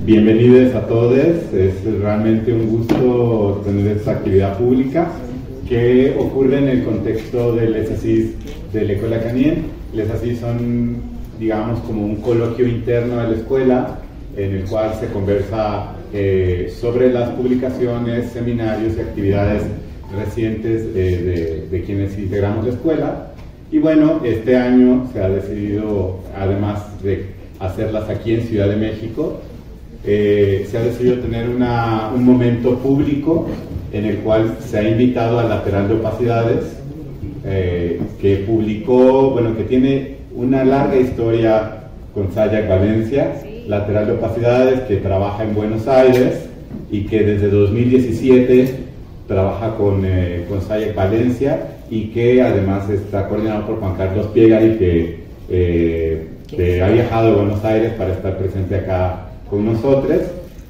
Bienvenidos a todos. Es realmente un gusto tener esta actividad pública que ocurre en el contexto del ESACIS de la Escuela Canien. Les así son, digamos, como un coloquio interno de la escuela en el cual se conversa sobre las publicaciones, seminarios y actividades recientes de quienes integramos la escuela. Y bueno, este año se ha decidido, además de hacerlas aquí en Ciudad de México, se ha decidido tener un momento público en el cual se ha invitado al Lateral de Opacidades, que publicó, bueno, que tiene una larga historia con Sayak Valencia, Lateral de Opacidades, que trabaja en Buenos Aires y que desde 2017 trabaja con Sayak Valencia y que además está coordinado por Juan Carlos Piegari, que ha viajado a Buenos Aires para estar presente acá con nosotros.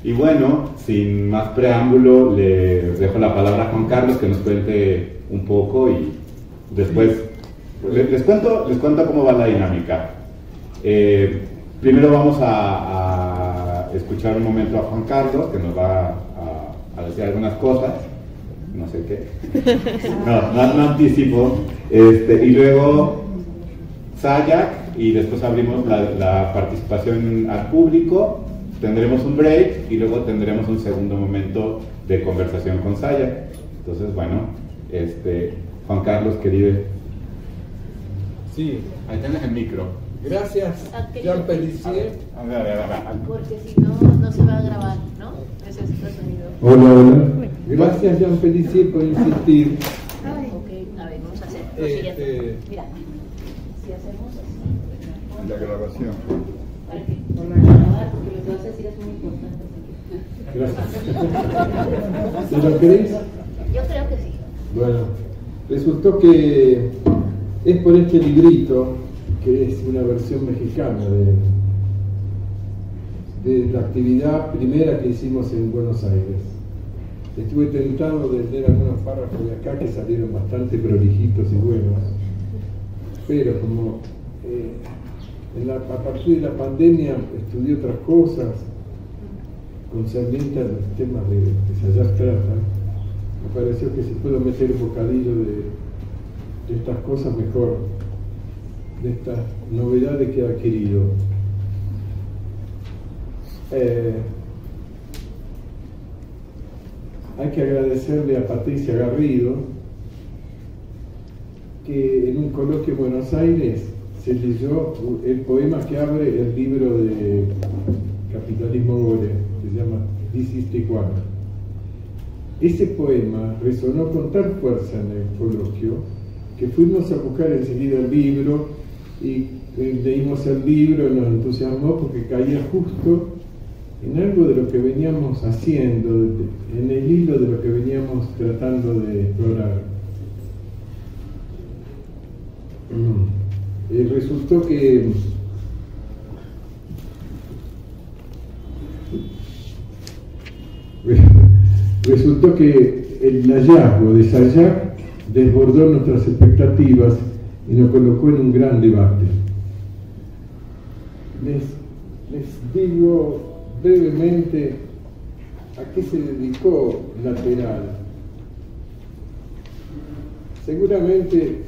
Y bueno, sin más preámbulo, le dejo la palabra a Juan Carlos que nos cuente un poco y después les cuento cómo va la dinámica. Primero vamos a escuchar un momento a Juan Carlos, que nos va a decir algunas cosas, no sé qué, no anticipo, y luego Sayak, y después abrimos la participación al público. Tendremos un break y luego tendremos un segundo momento de conversación con Sayak. Entonces, bueno, Juan Carlos, querido. Sí. Ahí tienes el micro. Gracias, Jean Pellissier. A ver. Porque si no, no se va a grabar, ¿no? Necesito sonido. Hola. Gracias, Jean Pellissier, por insistir. Ok, a ver, vamos a hacer lo siguiente. Mira, si hacemos así. La grabación. Para que grabar, porque lo que vas a decir es muy importante. Gracias. ¿Se lo creéis? Yo creo que sí. Bueno, resultó que es por este librito, que es una versión mexicana de la actividad primera que hicimos en Buenos Aires. Estuve tentado de leer algunos párrafos de acá que salieron bastante prolijitos y buenos, pero como a partir de la pandemia estudié otras cosas concernientes a los temas que Sayak trata, me pareció que si puedo meter un bocadillo de estas cosas mejor, de estas novedades que he adquirido. Hay que agradecerle a Patricia Garrido que en un coloquio en Buenos Aires se leyó el poema que abre el libro de Capitalismo Gore, que se llama This is Tijuana. Ese poema resonó con tal fuerza en el coloquio que fuimos a buscar enseguida el libro y leímos el libro y nos entusiasmó porque caía justo en algo de lo que veníamos haciendo, en el hilo de lo que veníamos tratando de explorar. Resultó que el hallazgo de Sayak desbordó nuestras expectativas y nos colocó en un gran debate. Les digo brevemente a qué se dedicó Lateral. Seguramente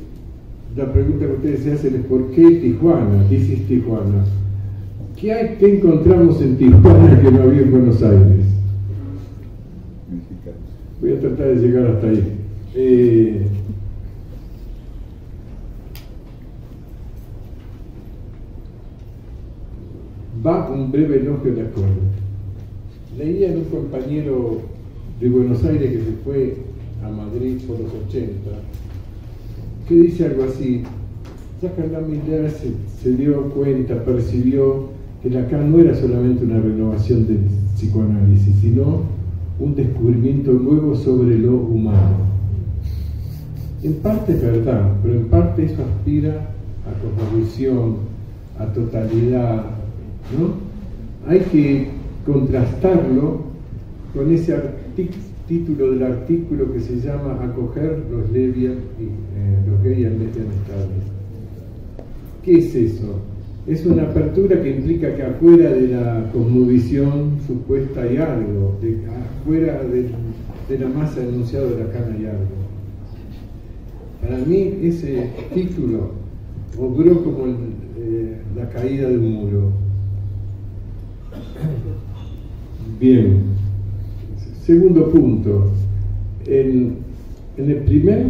la pregunta que ustedes se hacen es ¿por qué Tijuana? ¿Qué es Tijuana? ¿Qué encontramos en Tijuana que no había en Buenos Aires? Voy a tratar de llegar hasta ahí. Va un breve elogio de acuerdo. Leía en un compañero de Buenos Aires que se fue a Madrid por los 80, que dice algo así: Jacques Miller se dio cuenta, percibió que acá no era solamente una renovación del psicoanálisis, sino un descubrimiento nuevo sobre lo humano. En parte es verdad, pero en parte eso aspira a cosmovisión, a totalidad, ¿no? Hay que contrastarlo con ese título del artículo que se llama Acoger los gay and lesbian studies. ¿Qué es eso? Es una apertura que implica que afuera de la cosmovisión supuesta hay algo, afuera de la masa enunciada de Lacan hay algo. Para mí ese título obró como la caída de un muro. Bien, segundo punto. En el primer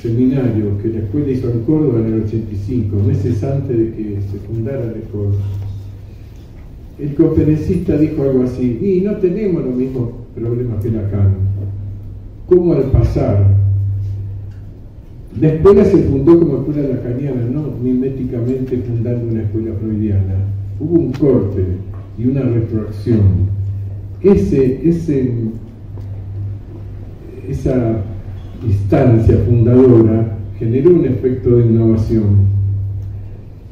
seminario que la escuela hizo en Córdoba en el 85, meses antes de que se fundara la escuela, el conferencista dijo algo así: y no tenemos los mismos problemas que Lacan. ¿Cómo al pasar? La escuela se fundó como escuela lacaniana, no miméticamente fundando una escuela freudiana. Hubo un corte y una retroacción. Esa instancia fundadora generó un efecto de innovación.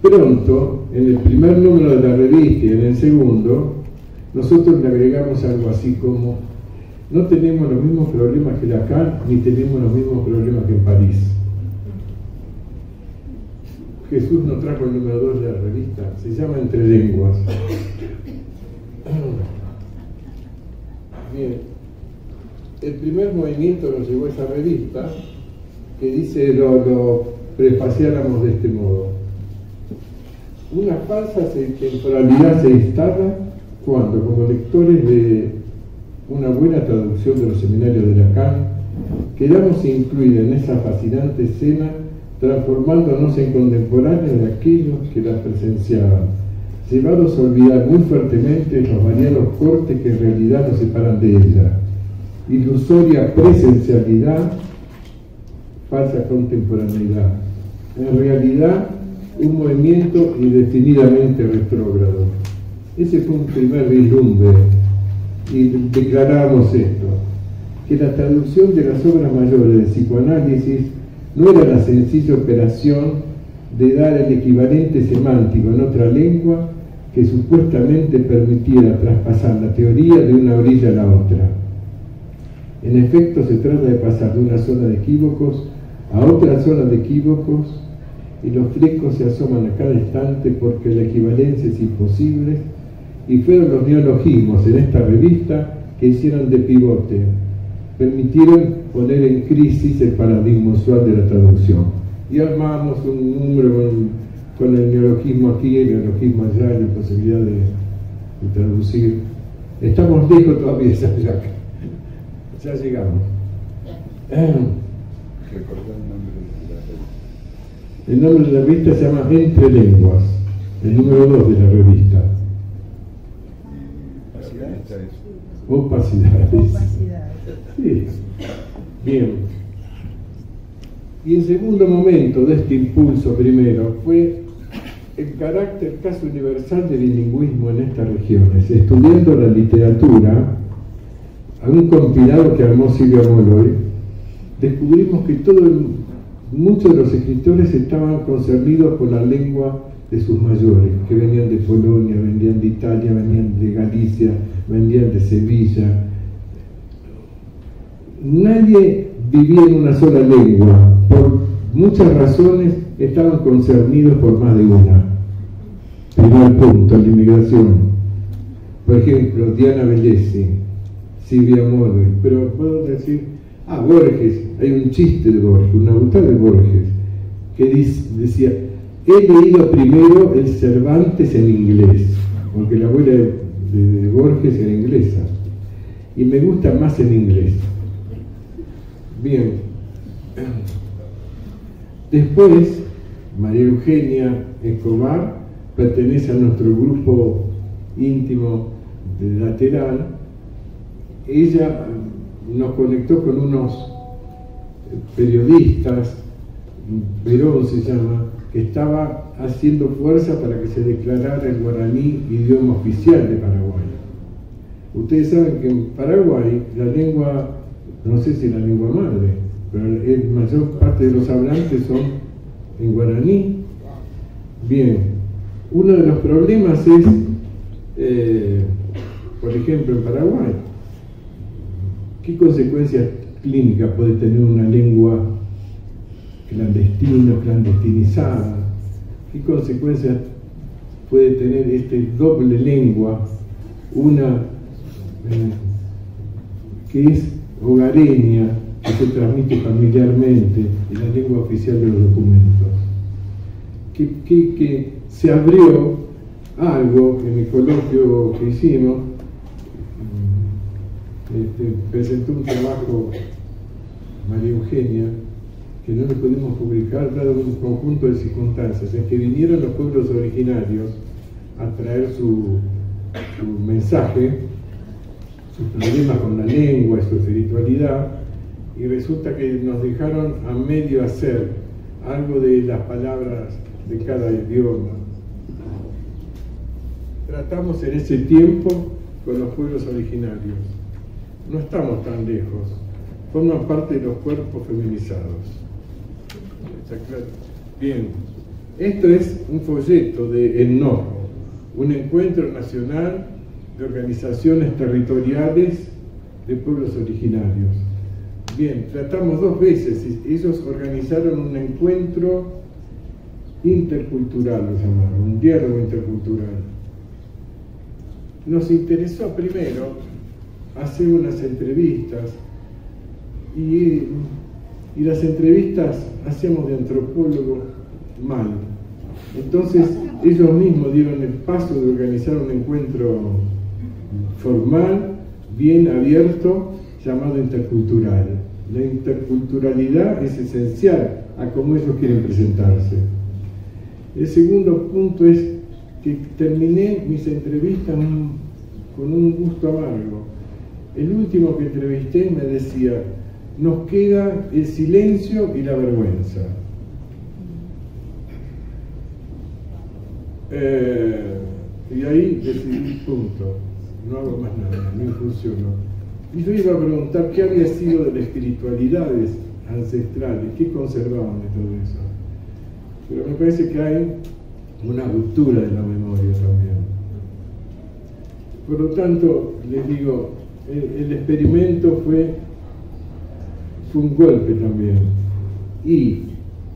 Pronto, en el primer número de la revista y en el segundo, nosotros le agregamos algo así como: no tenemos los mismos problemas que Lacan, ni tenemos los mismos problemas que en París. Jesús nos trajo el número 2 de la revista, se llama Entre Lenguas. Bien, el primer movimiento nos llevó a esa revista que dice, lo prefaciáramos de este modo: una falsa temporalidad se instala cuando, como lectores de una buena traducción de los seminarios de Lacan, quedamos incluidos en esa fascinante escena, transformándonos en contemporáneos de aquellos que la presenciaban, llevados a olvidar muy fuertemente los variados cortes que en realidad nos separan de ella. Ilusoria presencialidad, falsa contemporaneidad. En realidad, un movimiento indefinidamente retrógrado. Ese fue un primer vislumbre, y declarábamos esto: que la traducción de las obras mayores del psicoanálisis no era la sencilla operación de dar el equivalente semántico en otra lengua que supuestamente permitiera traspasar la teoría de una orilla a la otra. En efecto, se trata de pasar de una zona de equívocos a otra zona de equívocos, y los flecos se asoman a cada instante porque la equivalencia es imposible, y fueron los neologismos en esta revista que hicieron de pivote, permitieron poner en crisis el paradigma usual de la traducción. Y armamos un número con el neologismo aquí, el neologismo allá, y la posibilidad de traducir. Estamos lejos todavía, ya llegamos. El nombre de la revista se llama Entre Lenguas, el número 2 de la revista. Opacidades. Sí. Bien. Y el segundo momento de este impulso primero fue el carácter casi universal del bilingüismo en estas regiones. Estudiando la literatura, a un compilado que armó Silvia Molloy, descubrimos que muchos de los escritores estaban concernidos por la lengua de sus mayores, que venían de Polonia, venían de Italia, venían de Galicia, venían de Sevilla. Nadie vivía en una sola lengua. Por muchas razones estaban concernidos por más de una. Primer punto, la inmigración. Por ejemplo, Diana Bellesi, Silvia Molloy, pero puedo decir, Borges, hay un chiste de Borges, una autora de Borges, que decía: he leído primero el Cervantes en inglés, porque la abuela de Borges era inglesa, y me gusta más en inglés. Bien. Después, María Eugenia Escobar pertenece a nuestro grupo íntimo de Lateral. Ella nos conectó con unos periodistas, Perón se llama, que estaba haciendo fuerza para que se declarara el guaraní idioma oficial de Paraguay. Ustedes saben que en Paraguay la lengua, no sé si la lengua madre, pero la mayor parte de los hablantes son en guaraní. Bien, uno de los problemas es, por ejemplo, en Paraguay, ¿qué consecuencias clínicas puede tener una lengua clandestina, clandestinizada? ¿Qué consecuencias puede tener este doble lengua? Una que es hogareña, que se transmite familiarmente, en la lengua oficial de los documentos. Que se abrió algo en el coloquio que hicimos, presentó un trabajo María Eugenia, que no lo pudimos publicar dado un conjunto de circunstancias, en que vinieron los pueblos originarios a traer su mensaje, sus problemas con la lengua y su espiritualidad, y resulta que nos dejaron a medio hacer algo de las palabras de cada idioma. Tratamos en ese tiempo con los pueblos originarios. No estamos tan lejos, forman parte de los cuerpos feminizados. ¿Está claro? Bien, esto es un folleto de ENNORRO, un encuentro nacional de organizaciones territoriales de pueblos originarios. Bien, tratamos 2 veces, ellos organizaron un encuentro intercultural, lo llamaron, un diálogo intercultural. Nos interesó primero hacer unas entrevistas y las entrevistas hacíamos de antropólogo mal. Entonces ellos mismos dieron el paso de organizar un encuentro formal, bien abierto, llamado intercultural. La interculturalidad es esencial a cómo ellos quieren presentarse. El segundo punto es que terminé mis entrevistas con un gusto amargo. El último que entrevisté me decía: nos queda el silencio y la vergüenza. Y ahí decidí, punto, no hago más nada, no incursiono. Y yo iba a preguntar qué había sido de las espiritualidades ancestrales, qué conservaban de todo eso. Pero me parece que hay una ruptura de la memoria también. Por lo tanto, les digo, el experimento fue un golpe también. Y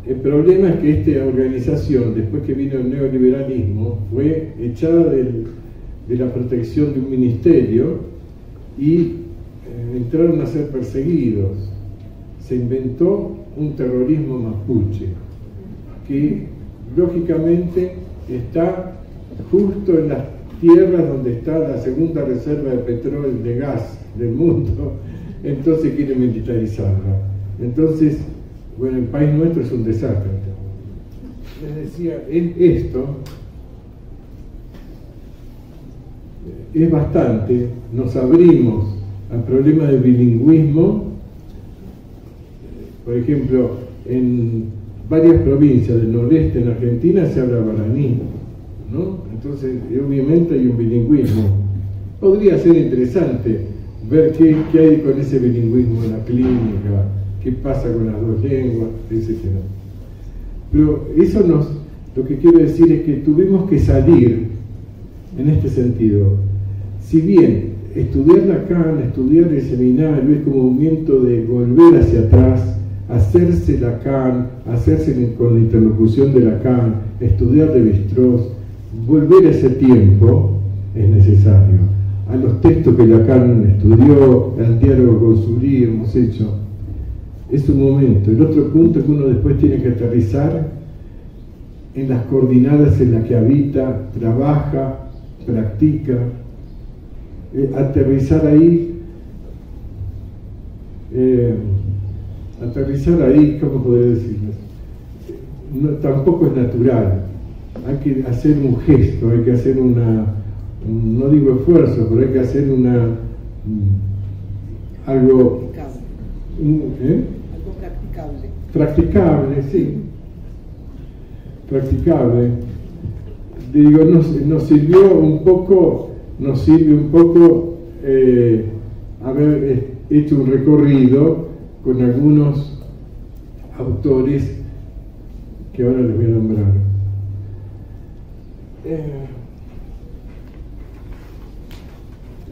el problema es que esta organización, después que vino el neoliberalismo, fue echada de la protección de un ministerio y entraron a ser perseguidos. Se inventó un terrorismo mapuche, que lógicamente está justo en las tierras donde está la segunda reserva de petróleo y de gas del mundo, entonces quiere militarizarla. Entonces, bueno, el país nuestro es un desastre. Les decía, esto es bastante, nos abrimos al problema del bilingüismo. Por ejemplo, en varias provincias del noreste en Argentina se habla guaraní, ¿no? Entonces, obviamente hay un bilingüismo. Podría ser interesante ver qué hay con ese bilingüismo en la clínica, qué pasa con las 2 lenguas, etc. Pero eso lo que quiero decir es que tuvimos que salir en este sentido. Si bien estudiar Lacan, estudiar el seminario es como un movimiento de volver hacia atrás, hacerse Lacan, hacerse con la interlocución de Lacan, estudiar de Lévi-Strauss, volver a ese tiempo es necesario. A los textos que Lacan estudió, al diálogo con Sully hemos hecho. Es un momento. El otro punto es que uno después tiene que aterrizar en las coordenadas en las que habita, trabaja, practica. Aterrizar ahí, ¿cómo podría decirlo? No, tampoco es natural. Hay que hacer un gesto, hay que hacer no digo esfuerzo, pero hay que hacer algo practicable, sí, practicable. Digo, nos sirve un poco haber hecho un recorrido con algunos autores que ahora les voy a nombrar.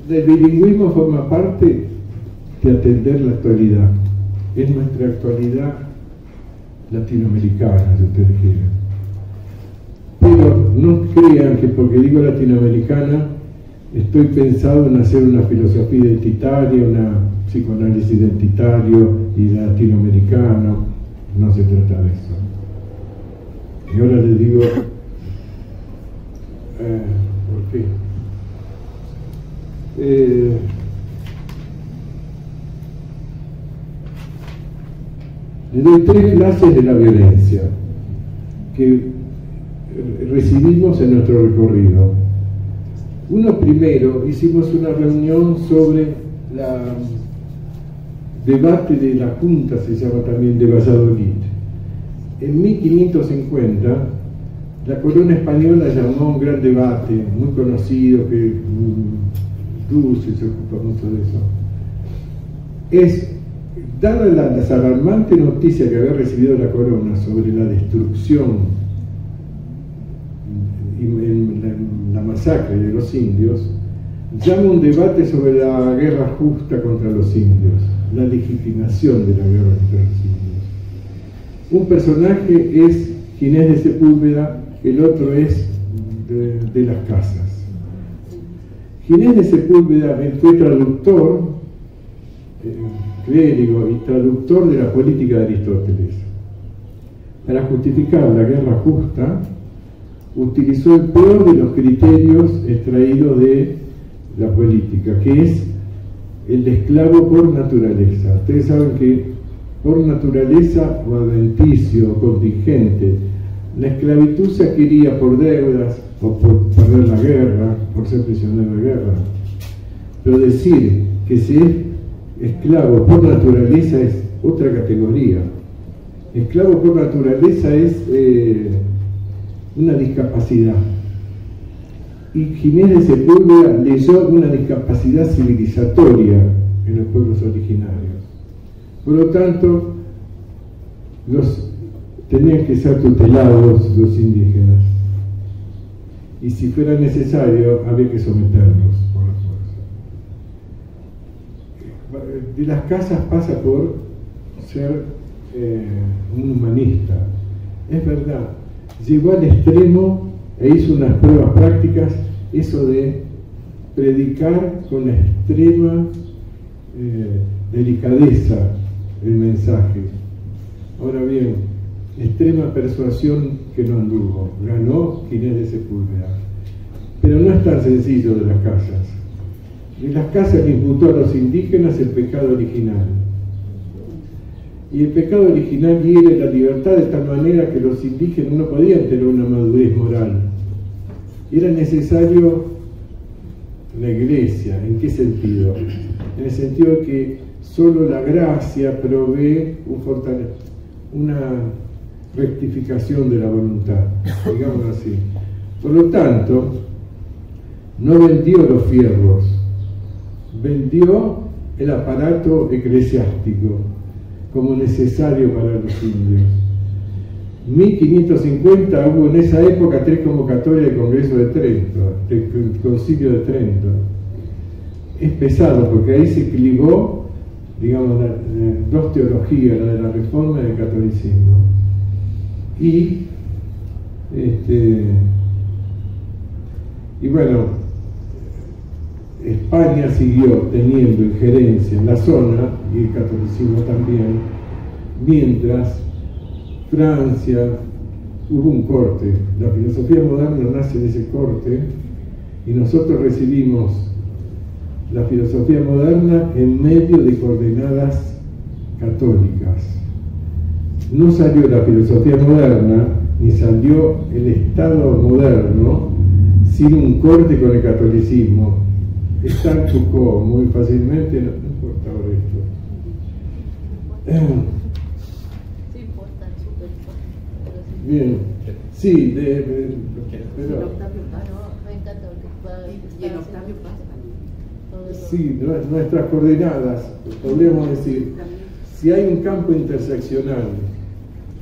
El bilingüismo forma parte de atender la actualidad. Es nuestra actualidad latinoamericana, si ustedes quieren. Pero no crean que porque digo latinoamericana estoy pensado en hacer una filosofía identitaria, una psicoanálisis identitario y latinoamericano. No se trata de eso. Y ahora les digo ¿por qué? Le doy 3 clases de la violencia que recibimos en nuestro recorrido. Uno, primero, hicimos una reunión sobre la debate de la Junta, se llama también, de Valladolid. En 1550, la corona española llamó a un gran debate, muy conocido, que Dulce se ocupa mucho de eso. Dada la alarmante noticia que había recibido la corona sobre la destrucción y la masacre de los indios, llama un debate sobre la guerra justa contra los indios, la legitimación de la guerra contra los indios. Un personaje es Ginés de Sepúlveda, el otro es de las Casas. Ginés de Sepúlveda fue traductor, clérigo y traductor de la política de Aristóteles. Para justificar la guerra justa, utilizó el peor de los criterios extraídos de la política, que es el de esclavo por naturaleza. Ustedes saben que por naturaleza o adventicio o contingente, la esclavitud se adquiría por deudas o por perder la guerra, por ser prisionero de guerra. Pero decir que se es esclavo por naturaleza es otra categoría. Esclavo por naturaleza es una discapacidad. Y Ginés de Sepúlveda leyó una discapacidad civilizatoria en los pueblos originarios. Por lo tanto, tenían que ser tutelados los indígenas. Y si fuera necesario, había que someterlos por la fuerza. De las Casas pasa por ser un humanista. Es verdad, llegó al extremo e hizo unas pruebas prácticas, eso de predicar con extrema delicadeza el mensaje. Ahora bien, extrema persuasión que no anduvo, ganó Ginés de Sepúlveda. Pero no es tan sencillo de las Casas. De las Casas le imputó a los indígenas el pecado original. Y el pecado original hiere la libertad de tal manera que los indígenas no podían tener una madurez moral. Era necesario la Iglesia. ¿En qué sentido? En el sentido de que solo la gracia provee una rectificación de la voluntad, digamos así. Por lo tanto, no vendió los fierros, vendió el aparato eclesiástico como necesario para los indios. 1550 hubo en esa época 3 convocatorias del Congreso de Trento, del Concilio de Trento. Es pesado porque ahí se clivó, digamos, dos teologías, la de la Reforma y del catolicismo. Y bueno, España siguió teniendo injerencia en la zona, y el catolicismo también, mientras Francia hubo un corte. La filosofía moderna nace de ese corte y nosotros recibimos la filosofía moderna en medio de coordenadas católicas. No salió la filosofía moderna ni salió el Estado moderno sin un corte con el catolicismo. Está Foucault muy fácilmente, no importa ahora esto. Sí, importa, súper importante. Bien, sí, pero... Y en Octavio Paz. Sí, nuestras coordenadas, podríamos decir, si hay un campo interseccional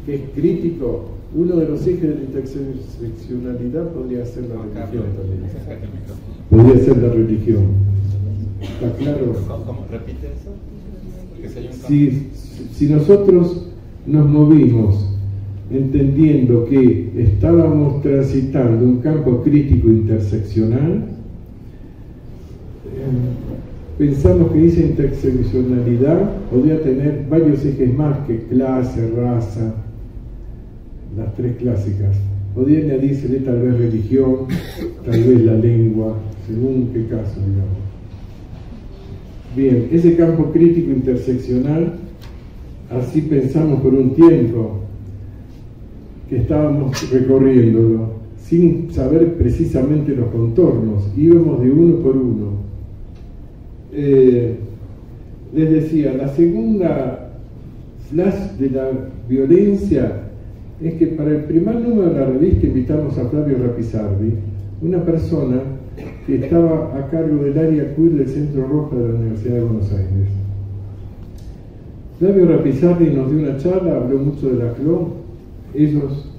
que es crítico, uno de los ejes de la interseccionalidad podría ser la religión. Podría ser la religión. ¿Está claro? ¿Cómo? ¿Repite eso? Si nosotros nos movimos entendiendo que estábamos transitando un campo crítico interseccional, pensamos que esa interseccionalidad podía tener varios ejes más que clase, raza, las tres clásicas. Podía añadírsele tal vez religión, tal vez la lengua, según qué caso, digamos. Bien, ese campo crítico interseccional, así pensamos por un tiempo que estábamos recorriéndolo, sin saber precisamente los contornos, íbamos de uno por uno. Les decía, la segunda flash de la violencia es que para el primer número de la revista invitamos a Flavio Rapizardi, una persona que estaba a cargo del área queer del Centro Roja de la Universidad de Buenos Aires. Flavio Rapizardi nos dio una charla, habló mucho de la CLO, ellos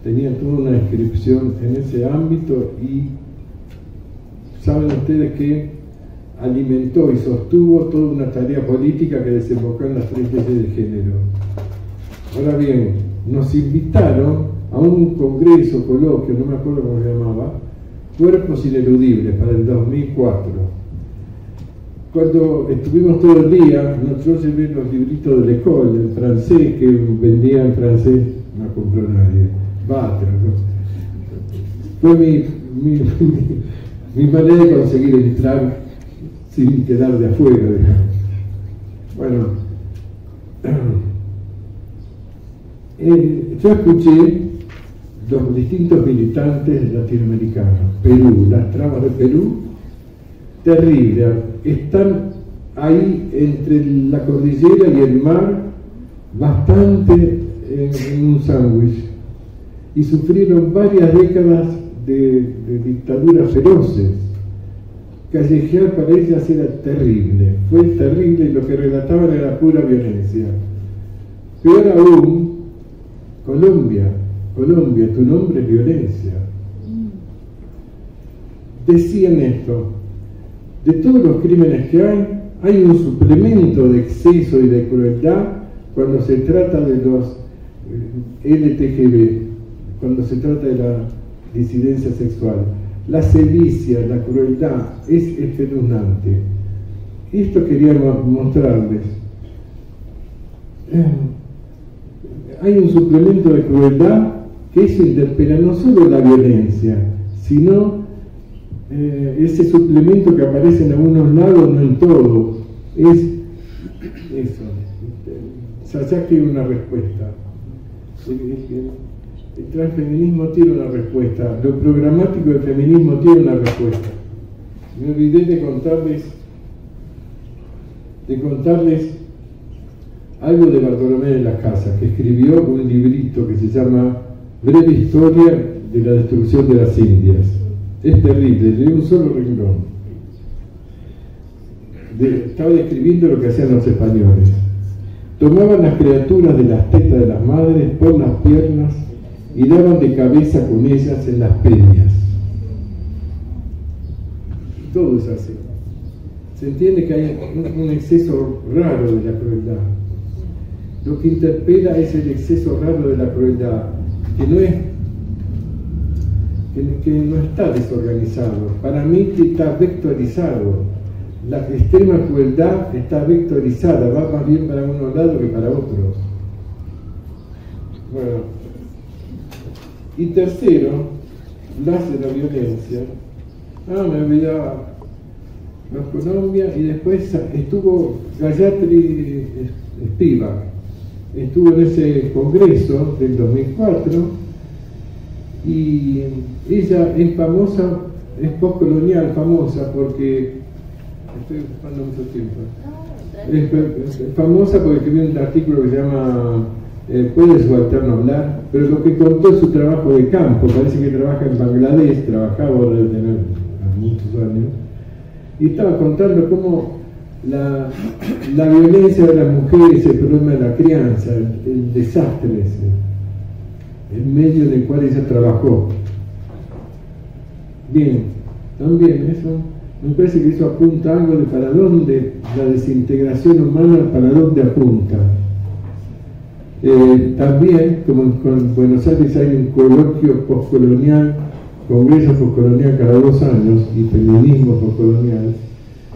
tenían toda una inscripción en ese ámbito y saben ustedes que alimentó y sostuvo toda una tarea política que desembocó en las 3 leyes de género. Ahora bien, nos invitaron a un congreso, coloquio, no me acuerdo cómo se llamaba, Cuerpos Ineludibles, para el 2004. Cuando estuvimos todo el día, yo llevé los libritos de l'école, en francés, que vendía en francés, no compró nadie. Batre, ¿no? Fue mi manera de conseguir entrar sin quedar de afuera, digamos. Bueno, yo escuché los distintos militantes latinoamericanos. Perú, las trabas de Perú, terrible. Están ahí entre la cordillera y el mar, bastante en un sándwich, y sufrieron varias décadas de dictaduras feroces. Callejear para ellas era terrible, fue terrible, y lo que relataban era pura violencia. Peor aún, Colombia, tu nombre es violencia. Decían esto: de todos los crímenes que hay un suplemento de exceso y de crueldad cuando se trata de los LTGB, cuando se trata de la disidencia sexual. La sevicia, la crueldad es espeluznante. Esto queríamos mostrarles. Hay un suplemento de crueldad que eso interpela no solo la violencia, sino ese suplemento que aparece en algunos lados, no en todo. Es eso. Sayak tiene una respuesta. El transfeminismo tiene una respuesta, lo programático del feminismo tiene una respuesta. Me olvidé de contarles algo de Bartolomé de las Casas, que escribió un librito que se llama Breve Historia de la Destrucción de las Indias. Es terrible, leí un solo renglón. Estaba describiendo lo que hacían los españoles. Tomaban las criaturas de las tetas de las madres por las piernas y daban de cabeza con ellas en las peñas. Todo es así. Se entiende que hay un exceso raro de la crueldad. Lo que interpela es el exceso raro de la crueldad, que no está desorganizado. Para mí que está vectorizado. La extrema crueldad está vectorizada, va más bien para unos lados que para otros. Bueno. Y tercero, las de la violencia. Me olvidaba. Los Colombia, y después estuvo Gayatri Spivak, estuvo en ese congreso del 2004, y ella es famosa, es postcolonial famosa porque estoy ocupando mucho tiempo. Es famosa porque escribió un artículo que se llama ¿Puede subalterno hablar? Pero lo que contó es su trabajo de campo. Parece que trabaja en Bangladesh, trabajaba ahora de tener muchos años, y estaba contando cómo la violencia de las mujeres, el problema de la crianza, el desastre ese, el medio en el cual ella trabajó. Bien, también eso, me parece que eso apunta algo de para dónde la desintegración humana, para dónde apunta. También, como en Buenos Aires hay un coloquio postcolonial, congreso postcolonial cada 2 años, y periodismo postcolonial,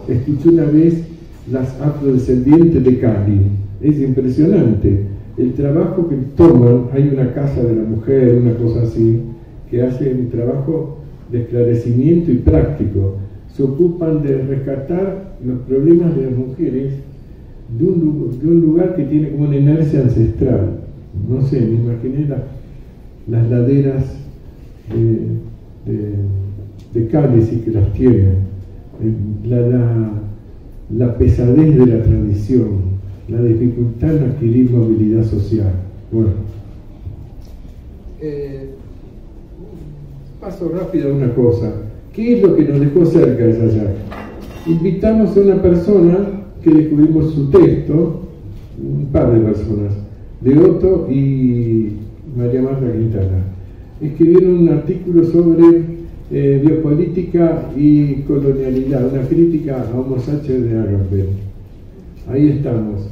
escuché una vez las afrodescendientes de Cali. Es impresionante el trabajo que toman. Hay una casa de la mujer, una cosa así, que hace un trabajo de esclarecimiento y práctico. Se ocupan de rescatar los problemas de las mujeres de un lugar que tiene como una inercia ancestral. No sé, me imaginé las laderas de Cali, sí que las tienen. La pesadez de la tradición, la dificultad en adquirir movilidad social. Bueno, paso rápido a una cosa. ¿Qué es lo que nos dejó cerca de Sayac? Invitamos a una persona que descubrimos su texto, un par de personas, de Otto y María Marta Quintana. Escribieron un artículo sobre biopolítica y colonialidad, una crítica a Homo sapiens de Agamben. Ahí estamos.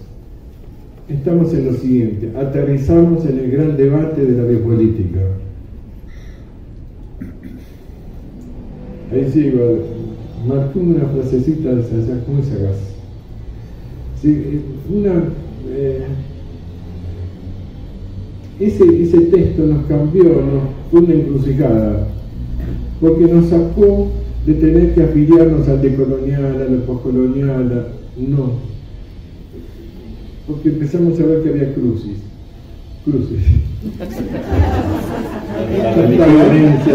Estamos en lo siguiente: aterrizamos en el gran debate de la biopolítica. Ahí sigo, marqué una frasecita de Sayac muy sagaz. Sí, ese texto nos cambió, fue una encrucijada, porque nos sacó de tener que afiliarnos al decolonial, a lo postcolonial, no, porque empezamos a ver que había cruces. Tanta violencia.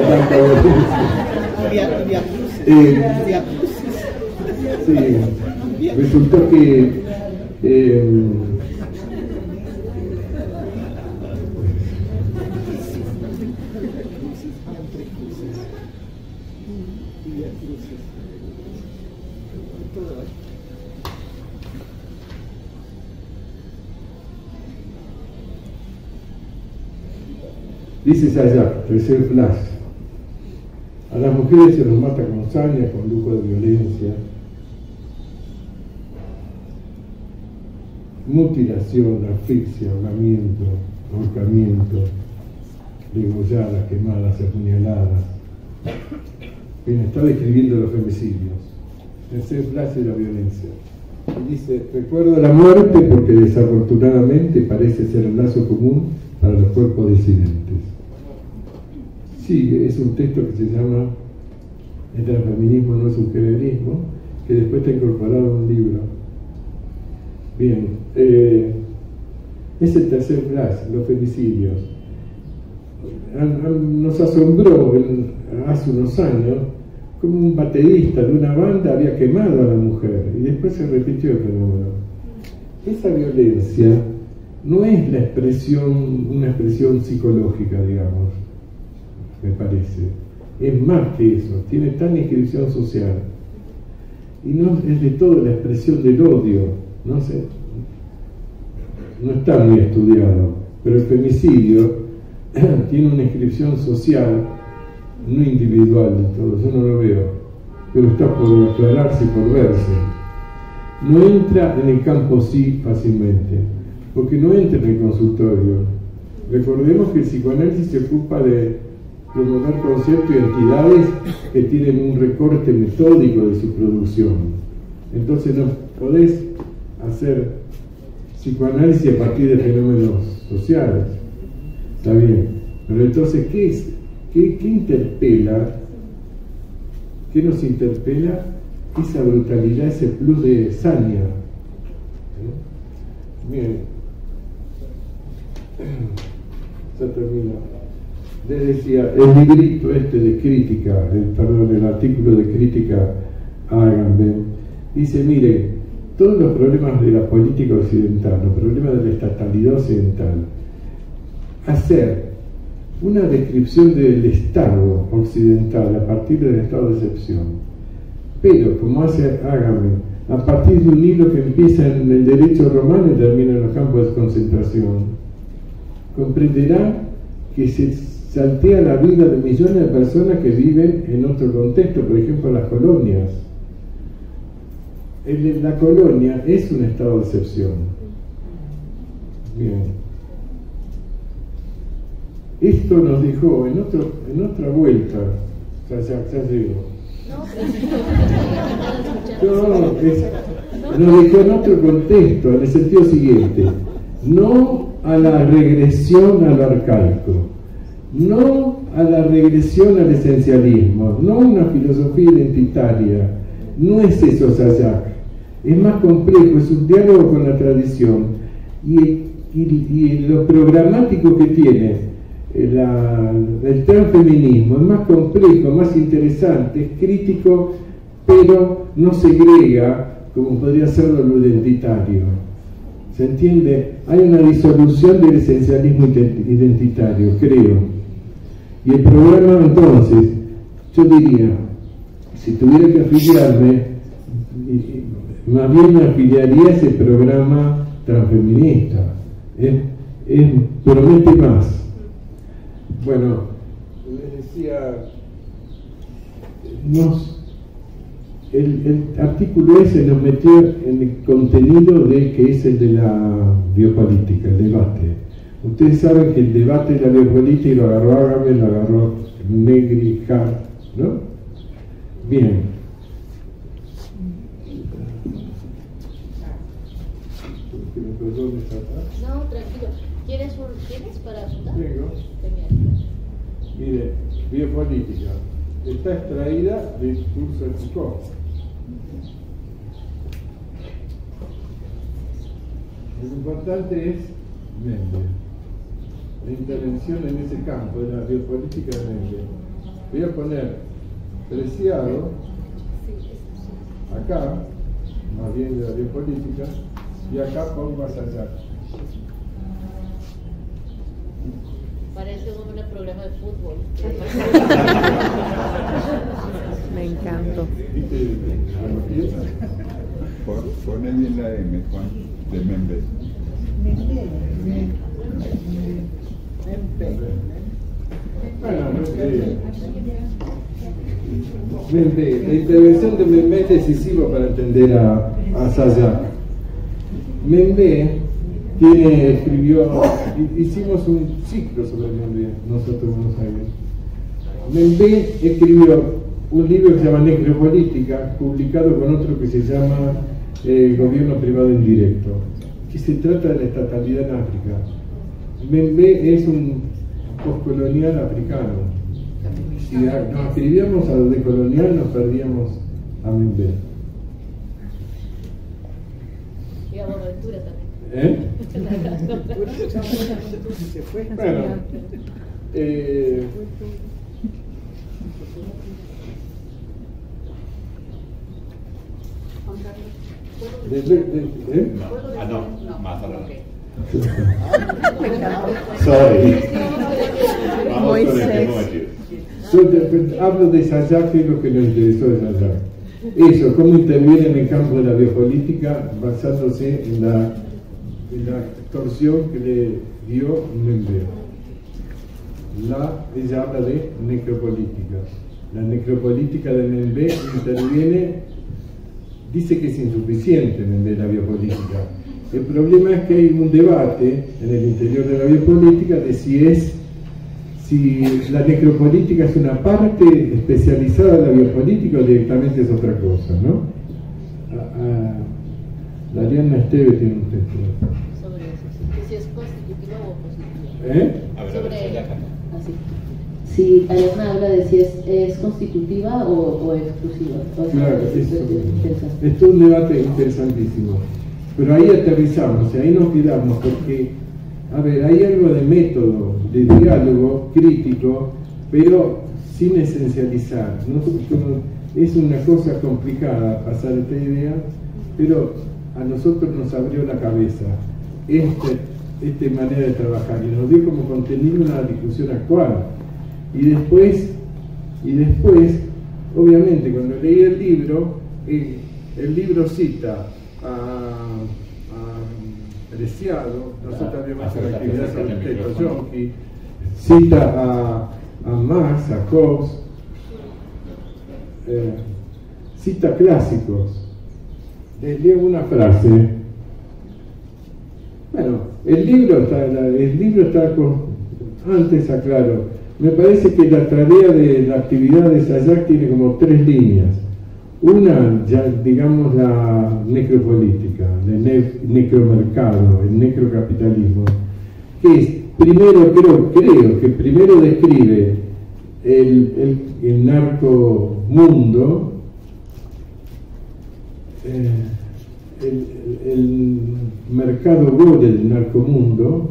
Sí, resultó que dice Sayac, tercer flash: a las mujeres se nos mata con saña, con lujo de violencia, mutilación, asfixia, ahogamiento, ahorcamiento, degolladas, quemadas, apuñaladas. Bien, está describiendo los femicidios. Tercer flash de la violencia. Y dice: recuerdo la muerte porque desafortunadamente parece ser el lazo común para los cuerpos disidentes. Sí, es un texto que se llama El transfeminismo no es un generalismo, que después está incorporado en un libro. Bien, es el tercer flash, los femicidios. Nos asombró hace unos años como un baterista de una banda había quemado a la mujer, y después se repitió el fenómeno. Esa violencia no es una expresión psicológica, digamos, me parece. Es más que eso, tiene tal inscripción social. Y no es de todo la expresión del odio, no está muy estudiado, pero el femicidio tiene una inscripción social, no individual de todo, yo no lo veo, pero está por aclararse y por verse. No entra en el campo sí fácilmente, porque no entra en el consultorio. Recordemos que el psicoanálisis se ocupa de promover conceptos y entidades que tienen un recorte metódico de su producción. Entonces no podés hacer psicoanálisis a partir de fenómenos sociales. Está bien, pero entonces ¿qué interpela? ¿Qué nos interpela? Esa brutalidad, ese plus de saña. Bien, ya termino. Les decía, el librito de crítica, el artículo de crítica a Agamben, dice: mire, todos los problemas de la política occidental, los problemas de la estatalidad occidental, hacer una descripción del Estado occidental a partir del estado de excepción, pero como hace Agamben, a partir de un hilo que empieza en el derecho romano y termina en los campos de concentración, comprenderá que se saltea la vida de millones de personas que viven en otro contexto, por ejemplo las colonias. La colonia es un estado de excepción. Bien. Esto nos dejó en otra vuelta, ya llegó. Nos dejó en otro contexto, en el sentido siguiente: no a la regresión a lo arcaico, no a la regresión al esencialismo, no a una filosofía identitaria. No es eso Sayak, es más complejo, es un diálogo con la tradición, y lo programático que tiene el transfeminismo es más complejo, más interesante, es crítico, pero no segrega como podría serlo lo identitario. ¿Se entiende? Hay una disolución del esencialismo identitario, creo. Y el programa, entonces, yo diría, si tuviera que afiliarme, más bien me afiliaría a ese programa transfeminista. Promete más. Bueno, les decía, el artículo ese nos metió en el contenido que es el de la biopolítica, el debate. Ustedes saben que el debate de la biopolítica lo agarró Agamben, lo agarró Negri, Hart, ¿no? Bien. No, tranquilo. ¿Tienes para apuntar? Tengo. Genial. Mire, biopolítica. Está extraída del curso de Foucault. Lo importante es Mende, la intervención en ese campo de la biopolítica de Mende. Voy a poner Preciado acá, más bien de la biopolítica, y acá pongo a Sayak. Parece como un programa de fútbol. Me encantó. ¿Viste la pieza? Pone bien la M, Juan, de Membe. Membe, la intervención de Membe es decisiva para entender a Sayak. Membe hicimos un ciclo sobre Membe, nosotros en Buenos Aires. Membe escribió un libro que se llama Necropolítica, publicado con otro que se llama Gobierno Privado Indirecto, que se trata de la estatalidad en África. Membe es un postcolonial africano. Si nos escribíamos a lo decolonial, nos perdíamos a Membe. Y a Bonaventura también. Bueno, No, más adelante. Me encantó. Sorry. Vamos Muy con el tema sexy. yo hablo de Sayak, que es lo que nos interesó de Sayak. Eso, cómo interviene en el campo de la biopolítica basándose en la torsión que le dio Membe. Ella habla de necropolítica. La necropolítica de Membe interviene, dice que es insuficiente Membe la biopolítica. El problema es que hay un debate en el interior de la biopolítica de si la necropolítica es una parte especializada de la biopolítica o directamente es otra cosa, ¿no? La Ariana Esteve tiene un texto Sobre eso, que si es constitutiva o positiva. Sobre así. Sí, Ariana habla de si es constitutiva o exclusiva. Claro, esto es un debate interesantísimo. Pero ahí aterrizamos, ahí nos quedamos, porque, a ver, hay algo de método, de diálogo crítico, pero sin esencializar. ¿No? Es una cosa complicada pasar esta idea, pero a nosotros nos abrió la cabeza esta manera de trabajar y nos dio como contenido una discusión actual. Y después, obviamente, cuando leí el libro cita a Preciado, nosotros habíamos hecho la actividad sobre el texto Yonki, cita a Marx, a Hobbes, cita clásicos. Les leo una frase. Bueno, el libro está Antes aclaro, me parece que la tarea de la actividad de SAYAC tiene como 3 líneas. Una, ya digamos, la necropolítica, el necromercado, el necrocapitalismo, que es, primero, creo que primero describe el narcomundo, el mercado gore del narcomundo,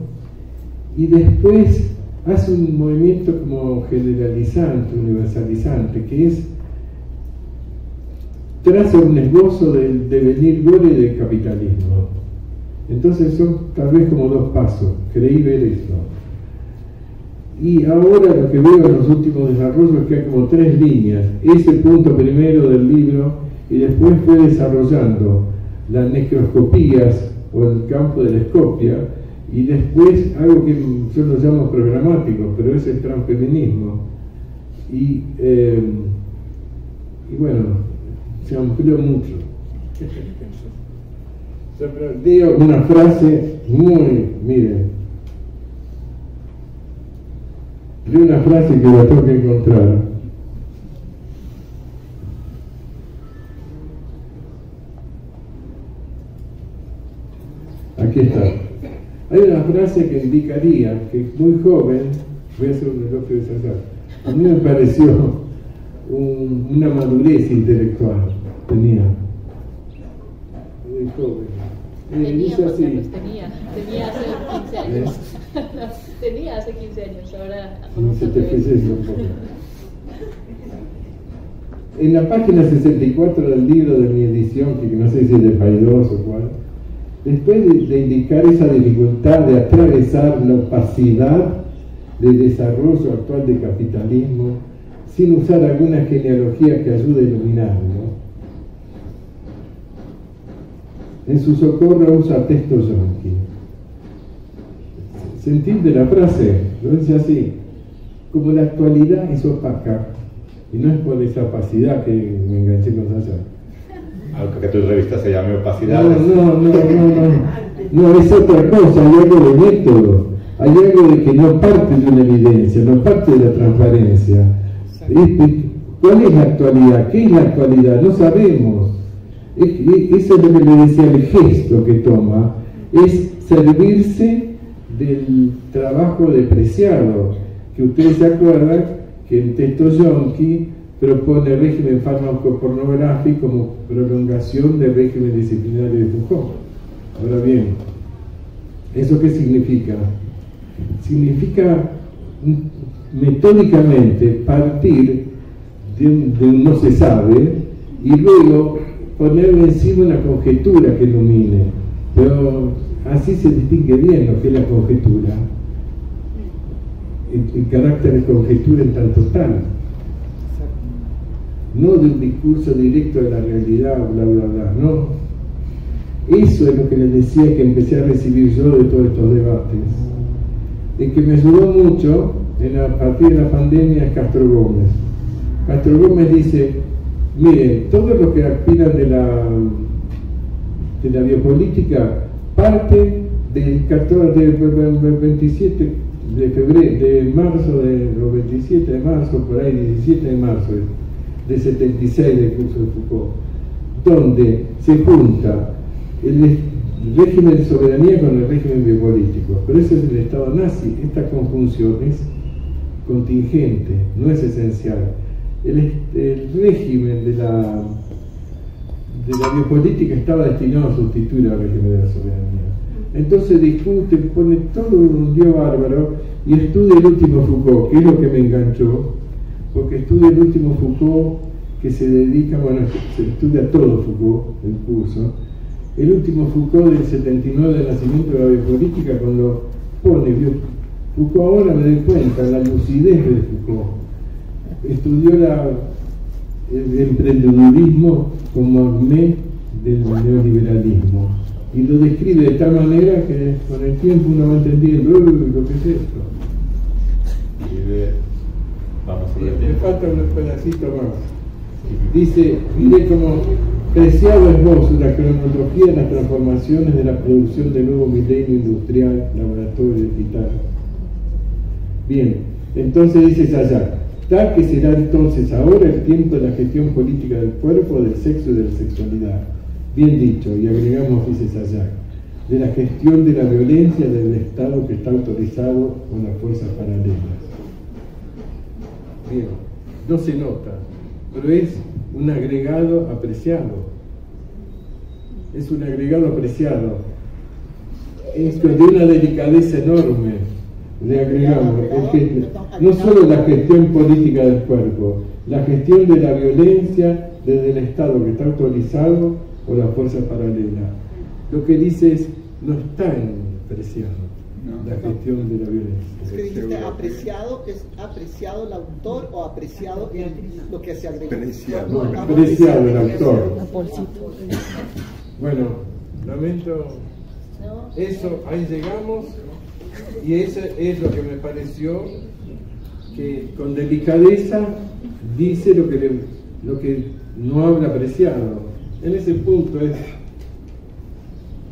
y después hace un movimiento como generalizante, universalizante, que es traza un esbozo del devenir gore del capitalismo. Entonces son tal vez como 2 pasos, creí ver eso. Y ahora lo que veo en los últimos desarrollos es que hay como 3 líneas. Ese punto primero del libro, y después fue desarrollando las necroscopías o el campo de la escopia, y después algo que yo lo llamo programático, pero es el transfeminismo. Y bueno, se amplió mucho. Digo una frase muy, miren, de una frase que la tengo que encontrar. Aquí está. Hay una frase que indicaría que muy joven, voy a hacer un elogio de César, a mí me pareció una madurez intelectual, tenía, muy joven. Tenía así. hace 15 años. Tenía hace 15 años, ahora... Se te fue eso un poco. En la página 64 del libro de mi edición, que no sé si es de Paidós o cuál, después de indicar esa dificultad de atravesar la opacidad del desarrollo actual del capitalismo sin usar alguna genealogía que ayude a iluminarlo, en su socorro usa texto yonki. ¿Se entiende la frase? Lo dice así: como la actualidad es opaca, y no es por esa opacidad que me enganché con Sasha. Aunque tu revista se llame Opacidad. No, es otra cosa, hay algo de método, hay algo de que no parte de una evidencia, no parte de la transparencia. ¿Cuál es la actualidad? ¿Qué es la actualidad? No sabemos. Eso es lo que le decía, el gesto que toma, es servirse del trabajo depreciado, que ustedes se acuerdan que el texto yonki propone el régimen fármaco-pornográfico como prolongación del régimen disciplinario de Foucault. Ahora bien, ¿eso qué significa? Significa metódicamente partir de un no se sabe y luego ponerle encima una conjetura que ilumine. Pero así se distingue bien lo que es la conjetura. El carácter de conjetura en tanto tal. No de un discurso directo de la realidad, bla, bla, bla, no. Eso es lo que les decía que empecé a recibir yo de todos estos debates. El que me ayudó mucho a partir de la pandemia es Castro Gómez. Castro Gómez dice: miren, todo lo que aspiran de la biopolítica parte del 27 de febrero, de marzo, o 27 de marzo, por ahí 17 de marzo de 76 del curso de Foucault, donde se junta el régimen de soberanía con el régimen biopolítico. Pero ese es el Estado nazi. Esta conjunción es contingente, no es esencial. El régimen de la biopolítica estaba destinado a sustituir al régimen de la soberanía. Entonces discute, pone todo un lío bárbaro y estudia el último Foucault, que es lo que me enganchó, porque estudia el último Foucault, que se dedica, bueno, se estudia todo Foucault, el curso. El último Foucault del 79 del nacimiento de la biopolítica, cuando pone Foucault, ahora me doy cuenta, la lucidez de Foucault. Estudió el emprendedurismo como armé del neoliberalismo y lo describe de tal manera que con el tiempo uno va entendiendo lo que es esto. Vamos a ver. Me falta un pedacito más. Dice: mire como preciado esbozo la cronología de las transformaciones de la producción del nuevo milenio industrial, laboratorio digital. Bien, entonces dice Sayak, tal que será entonces ahora el tiempo de la gestión política del cuerpo, del sexo y de la sexualidad. Bien dicho, y agregamos, dice Sayak, de la gestión de la violencia del Estado que está autorizado con las fuerzas paralelas. Bien, no se nota, pero es un agregado apreciado. Es un agregado apreciado. Es de una delicadeza enorme. Le agregamos, no solo la gestión política del cuerpo, la gestión de la violencia desde el Estado que está autorizado por las fuerzas paralelas. Lo que dice es, no está apreciado la gestión de la violencia. Es que dijiste apreciado, ¿es apreciado el autor o apreciado lo que se agrega? Apreciado. Apreciado el autor. Bueno, lamento eso, ahí llegamos, y eso es lo que me pareció que con delicadeza dice lo que no habla apreciado. En ese punto es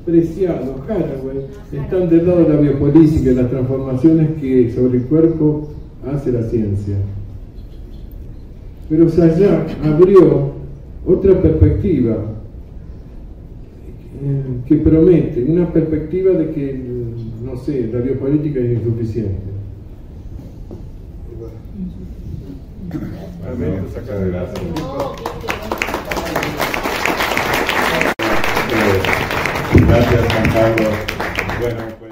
preciado, Haraway, están del lado de la biopolítica y las transformaciones que sobre el cuerpo hace la ciencia. Pero Sayak abrió otra perspectiva que promete, una perspectiva de que, no sé, la biopolítica es insuficiente. Muchas gracias. Gracias, Juan Carlos. Bueno, pues